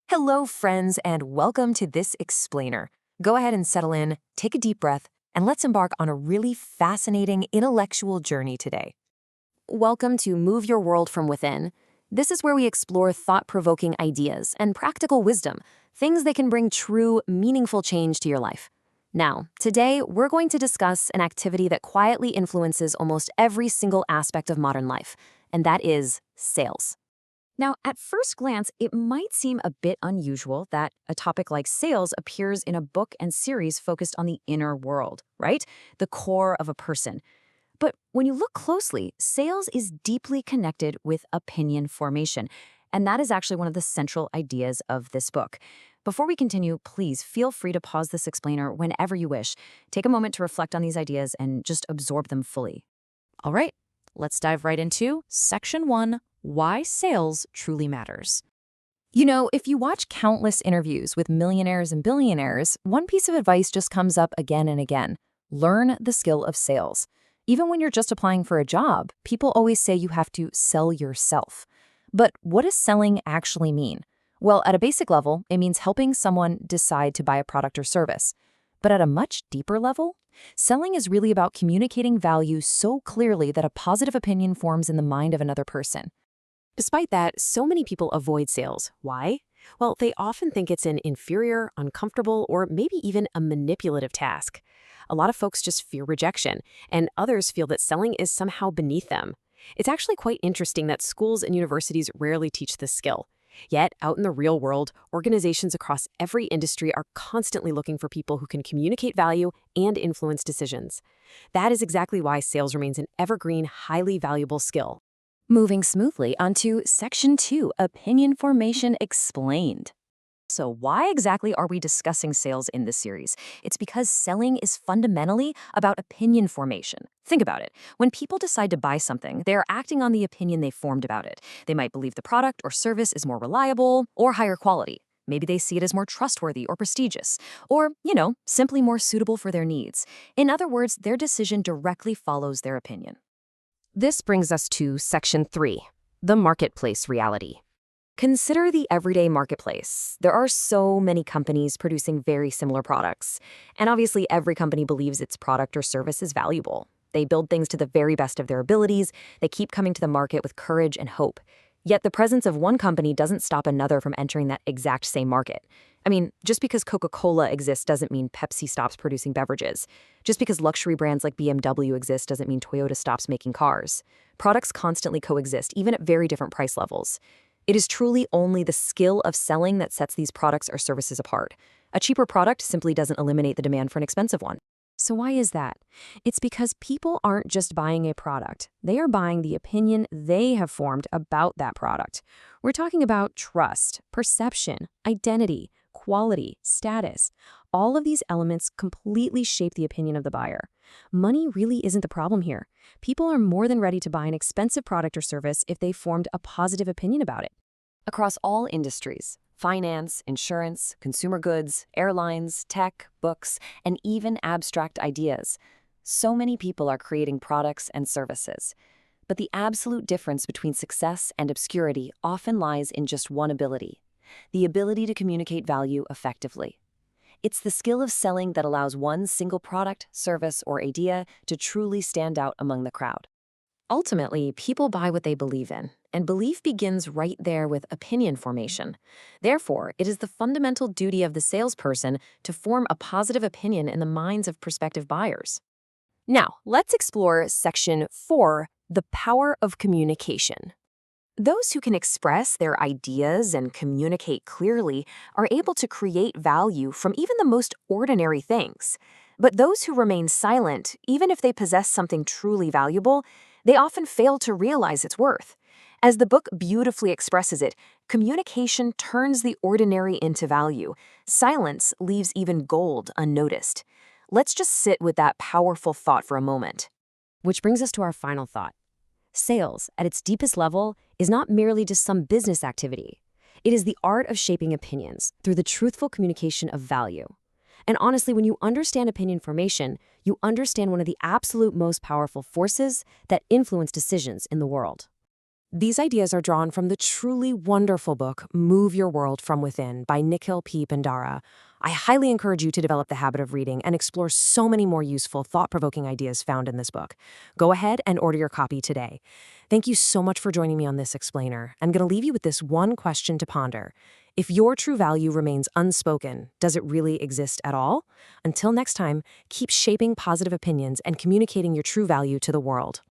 Hello, friends, and welcome to this explainer. Go ahead and settle in, take a deep breath, and let's embark on a really fascinating intellectual journey today. Welcome to Move Your World from Within. This is where we explore thought-provoking ideas and practical wisdom, things that can bring true, meaningful change to your life. Now, today, we're going to discuss an activity that quietly influences almost every single aspect of modern life, and that is sales. Now, at first glance, it might seem a bit unusual that a topic like sales appears in a book and series focused on the inner world, right? The core of a person. But when you look closely, sales is deeply connected with opinion formation, and that is actually one of the central ideas of this book. Before we continue, please feel free to pause this explainer whenever you wish. Take a moment to reflect on these ideas and just absorb them fully. All right, let's dive right into Section 1, Why Sales Truly Matters. You know, if you watch countless interviews with millionaires and billionaires, one piece of advice just comes up again and again. Learn the skill of sales. Even when you're just applying for a job, people always say you have to sell yourself. But what does selling actually mean? Well, at a basic level, it means helping someone decide to buy a product or service. But at a much deeper level, selling is really about communicating value so clearly that a positive opinion forms in the mind of another person. Despite that, so many people avoid sales. Why? Well, they often think it's an inferior, uncomfortable, or maybe even a manipulative task. A lot of folks just fear rejection, and others feel that selling is somehow beneath them. It's actually quite interesting that schools and universities rarely teach this skill. Yet, out in the real world, organizations across every industry are constantly looking for people who can communicate value and influence decisions. That is exactly why sales remains an evergreen, highly valuable skill. Moving smoothly onto Section 2, Opinion Formation Explained. So why exactly are we discussing sales in this series? It's because selling is fundamentally about opinion formation. Think about it. When people decide to buy something, they are acting on the opinion they formed about it. They might believe the product or service is more reliable or higher quality. Maybe they see it as more trustworthy or prestigious, or, simply more suitable for their needs. In other words, their decision directly follows their opinion. This brings us to Section 3, the marketplace reality. Consider the everyday marketplace. There are so many companies producing very similar products. And obviously, every company believes its product or service is valuable. They build things to the very best of their abilities. They keep coming to the market with courage and hope. Yet the presence of one company doesn't stop another from entering that exact same market. I mean, just because Coca-Cola exists doesn't mean Pepsi stops producing beverages. Just because luxury brands like BMW exist doesn't mean Toyota stops making cars. Products constantly coexist, even at very different price levels. It is truly only the skill of selling that sets these products or services apart. A cheaper product simply doesn't eliminate the demand for an expensive one. So why is that? It's because people aren't just buying a product. They are buying the opinion they have formed about that product. We're talking about trust, perception, identity, quality, status. All of these elements completely shape the opinion of the buyer. Money really isn't the problem here. People are more than ready to buy an expensive product or service if they formed a positive opinion about it. Across all industries, finance, insurance, consumer goods, airlines, tech, books, and even abstract ideas, so many people are creating products and services. But the absolute difference between success and obscurity often lies in just one ability: the ability to communicate value effectively. It's the skill of selling that allows one single product, service, or idea to truly stand out among the crowd. Ultimately, people buy what they believe in, and belief begins right there with opinion formation. Therefore, it is the fundamental duty of the salesperson to form a positive opinion in the minds of prospective buyers. Now, let's explore Section 4, the power of communication. Those who can express their ideas and communicate clearly are able to create value from even the most ordinary things. But those who remain silent, even if they possess something truly valuable, they often fail to realize its worth. As the book beautifully expresses it, communication turns the ordinary into value. Silence leaves even gold unnoticed. Let's just sit with that powerful thought for a moment. Which brings us to our final thought. Sales, at its deepest level, is not merely just some business activity. It is the art of shaping opinions through the truthful communication of value. And honestly, when you understand opinion formation, you understand one of the absolute most powerful forces that influence decisions in the world. These ideas are drawn from the truly wonderful book, Move Your World from Within by Nikhil P. Bhandara. I highly encourage you to develop the habit of reading and explore so many more useful, thought-provoking ideas found in this book. Go ahead and order your copy today. Thank you so much for joining me on this explainer. I'm going to leave you with this one question to ponder. If your true value remains unspoken, does it really exist at all? Until next time, keep shaping positive opinions and communicating your true value to the world.